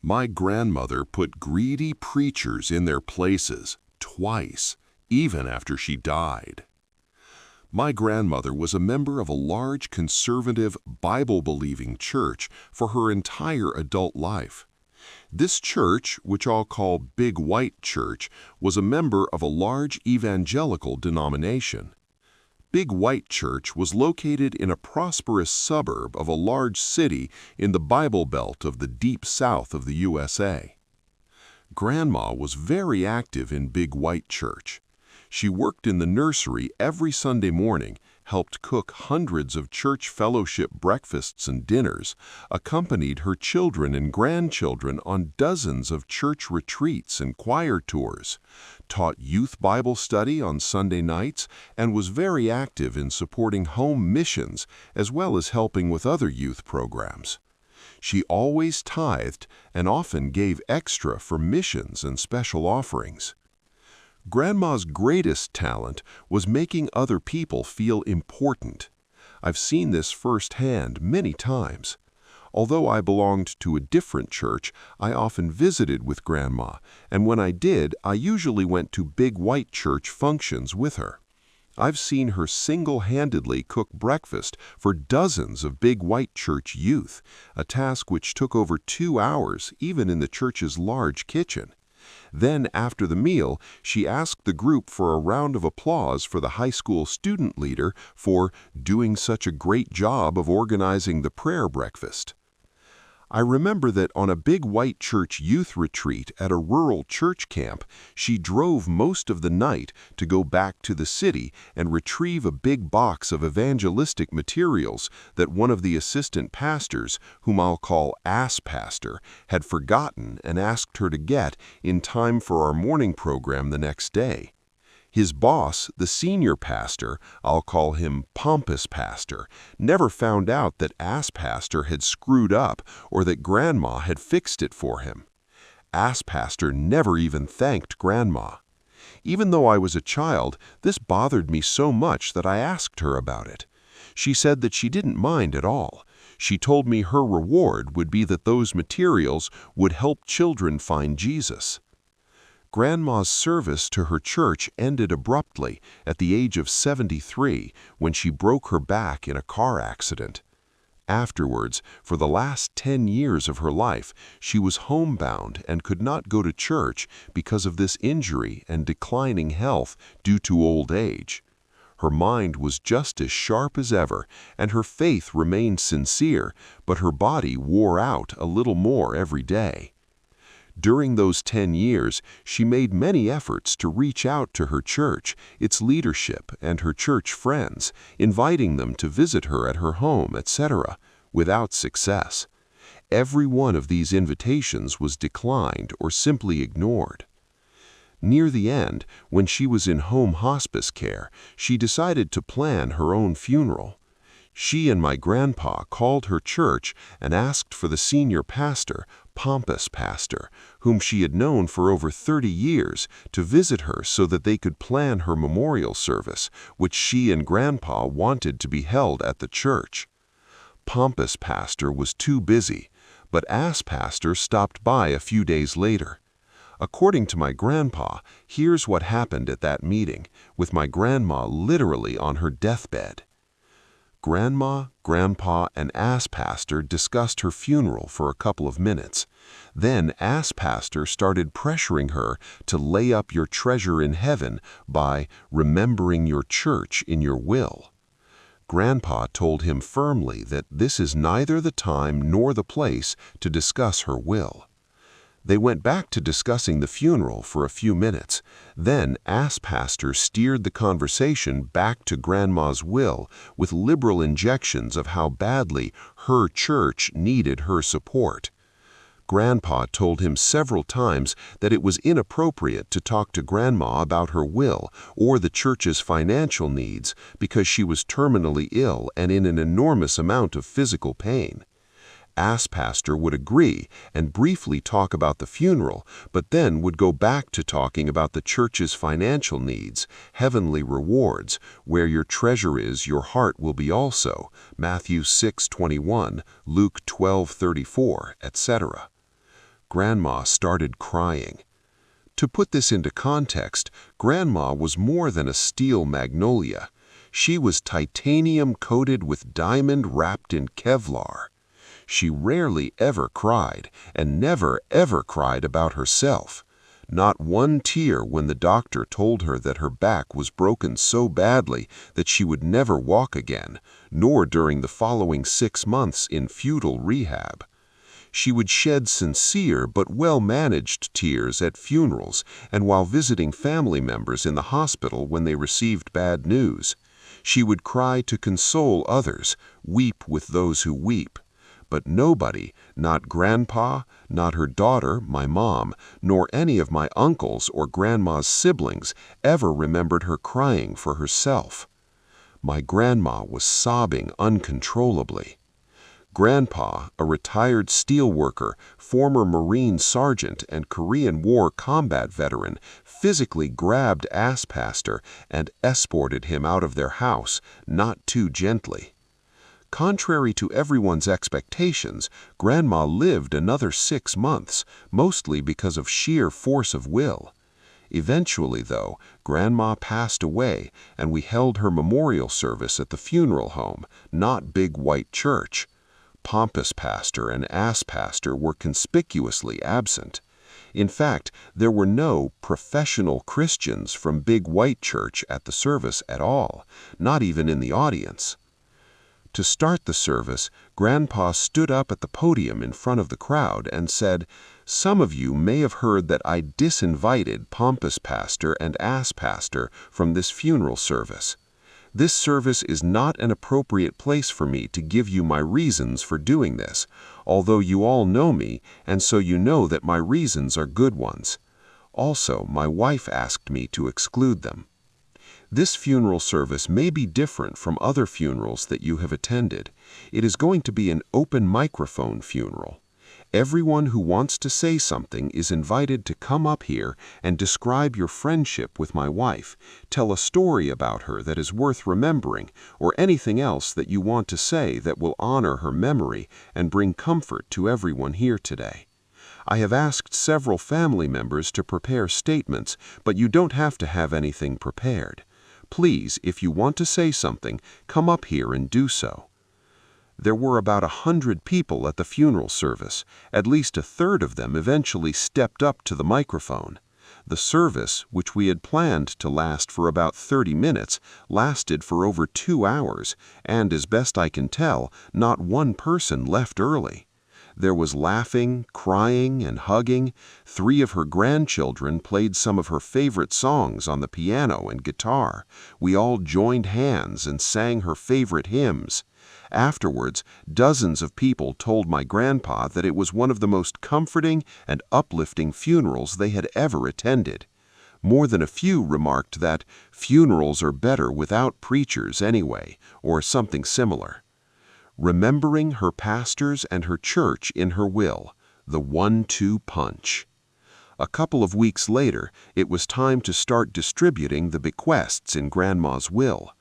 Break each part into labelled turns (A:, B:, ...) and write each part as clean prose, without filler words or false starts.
A: My grandmother put greedy preachers in their places twice, even after she died. My grandmother was a member of a large conservative, Bible-believing church for her entire adult life. This church, which I'll call Big White Church, was a member of a large evangelical denomination. Big White Church was located in a prosperous suburb of a large city in the Bible Belt of the deep south of the USA. Grandma was very active in Big White Church. She worked in the nursery every Sunday morning, helped cook hundreds of church fellowship breakfasts and dinners, accompanied her children and grandchildren on dozens of church retreats and choir tours, taught youth Bible study on Sunday nights, and was very active in supporting home missions as well as helping with other youth programs. She always tithed and often gave extra for missions and special offerings. Grandma's greatest talent was making other people feel important. I've seen this firsthand many times. Although I belonged to a different church, I often visited with Grandma, and when I did, I usually went to Big White Church functions with her. I've seen her single-handedly cook breakfast for dozens of Big White Church youth, a task which took over 2 hours even in the church's large kitchen. Then, after the meal, she asked the group for a round of applause for the high school student leader for doing such a great job of organizing the prayer breakfast. I remember that on a Big White Church youth retreat at a rural church camp, she drove most of the night to go back to the city and retrieve a big box of evangelistic materials that one of the assistant pastors, whom I'll call Ass Pastor, had forgotten and asked her to get in time for our morning program the next day. His boss, the senior pastor, I'll call him Pompous Pastor, never found out that Ass Pastor had screwed up or that Grandma had fixed it for him. Ass Pastor never even thanked Grandma. Even though I was a child, this bothered me so much that I asked her about it. She said that she didn't mind at all. She told me her reward would be that those materials would help children find Jesus. Grandma's service to her church ended abruptly at the age of 73 when she broke her back in a car accident. Afterwards, for the last 10 years of her life, she was homebound and could not go to church because of this injury and declining health due to old age. Her mind was just as sharp as ever, and her faith remained sincere, but her body wore out a little more every day. During those 10 years, she made many efforts to reach out to her church, its leadership, and her church friends, inviting them to visit her at her home, etc., without success. Every one of these invitations was declined or simply ignored. Near the end, when she was in home hospice care, she decided to plan her own funeral. She and my grandpa called her church and asked for the senior pastor, Pompous Pastor, whom she had known for over 30 years, to visit her so that they could plan her memorial service, which she and Grandpa wanted to be held at the church. Pompous Pastor was too busy, but Ass Pastor stopped by a few days later. According to my grandpa, here's what happened at that meeting, with my grandma literally on her deathbed. Grandma, Grandpa, and Ass Pastor discussed her funeral for a couple of minutes. Then Ass Pastor started pressuring her to lay up your treasure in heaven by remembering your church in your will. Grandpa told him firmly that this is neither the time nor the place to discuss her will. They went back to discussing the funeral for a few minutes. Then Ass Pastor steered the conversation back to Grandma's will with liberal injections of how badly her church needed her support. Grandpa told him several times that it was inappropriate to talk to Grandma about her will or the church's financial needs because she was terminally ill and in an enormous amount of physical pain. Ass Pastor would agree and briefly talk about the funeral, but then would go back to talking about the church's financial needs, heavenly rewards, where your treasure is, your heart will be also, Matthew 6:21, Luke 12:34, etc. Grandma started crying. To put this into context, Grandma was more than a steel magnolia. She was titanium coated with diamond wrapped in Kevlar. She rarely ever cried, and never ever cried about herself. Not one tear when the doctor told her that her back was broken so badly that she would never walk again, nor during the following 6 months in futile rehab. She would shed sincere but well-managed tears at funerals and while visiting family members in the hospital when they received bad news. She would cry to console others, weep with those who weep. But nobody, not Grandpa, not her daughter, my mom, nor any of my uncles or Grandma's siblings ever remembered her crying for herself. My grandma was sobbing uncontrollably. Grandpa, a retired steelworker, former Marine sergeant, and Korean War combat veteran, physically grabbed Pastor and escorted him out of their house, not too gently. Contrary to everyone's expectations, Grandma lived another 6 months, mostly because of sheer force of will. Eventually, though, Grandma passed away, and we held her memorial service at the funeral home, not Big White Church. Pompous Pastor and Ass Pastor were conspicuously absent. In fact, there were no professional Christians from Big White Church at the service at all, not even in the audience. To start the service, Grandpa stood up at the podium in front of the crowd and said, "Some of you may have heard that I disinvited Pompous Pastor and Ass Pastor from this funeral service. This service is not an appropriate place for me to give you my reasons for doing this, although you all know me, and so you know that my reasons are good ones. Also, my wife asked me to exclude them. This funeral service may be different from other funerals that you have attended. It is going to be an open microphone funeral. Everyone who wants to say something is invited to come up here and describe your friendship with my wife, tell a story about her that is worth remembering, or anything else that you want to say that will honor her memory and bring comfort to everyone here today. I have asked several family members to prepare statements, but you don't have to have anything prepared. Please, if you want to say something, come up here and do so." There were about 100 people at the funeral service. At least a third of them eventually stepped up to the microphone. The service, which we had planned to last for about 30 minutes, lasted for over 2 hours, and as best I can tell, not one person left early. There was laughing, crying, and hugging. 3 of her grandchildren played some of her favorite songs on the piano and guitar. We all joined hands and sang her favorite hymns. Afterwards, dozens of people told my grandpa that it was one of the most comforting and uplifting funerals they had ever attended. More than a few remarked that funerals are better without preachers anyway, or something similar. Remembering her pastors and her church in her will, the 1-2 punch. A couple of weeks later, it was time to start distributing the bequests in Grandma's will.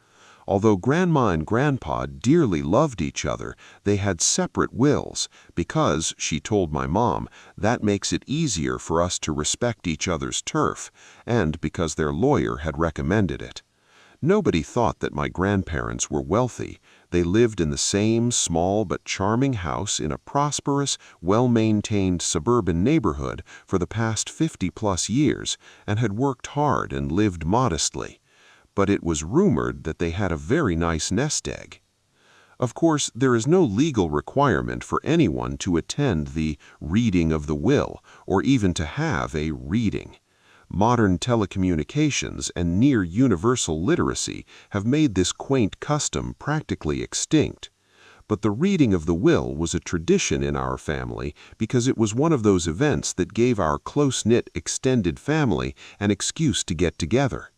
A: Although Grandma and Grandpa dearly loved each other, they had separate wills because, she told my mom, that makes it easier for us to respect each other's turf, and because their lawyer had recommended it. Nobody thought that my grandparents were wealthy. They lived in the same small but charming house in a prosperous, well-maintained suburban neighborhood for the past 50-plus years and had worked hard and lived modestly. But it was rumored that they had a very nice nest egg. Of course, there is no legal requirement for anyone to attend the reading of the will or even to have a reading. Modern telecommunications and near-universal literacy have made this quaint custom practically extinct. But the reading of the will was a tradition in our family because it was one of those events that gave our close-knit extended family an excuse to get together.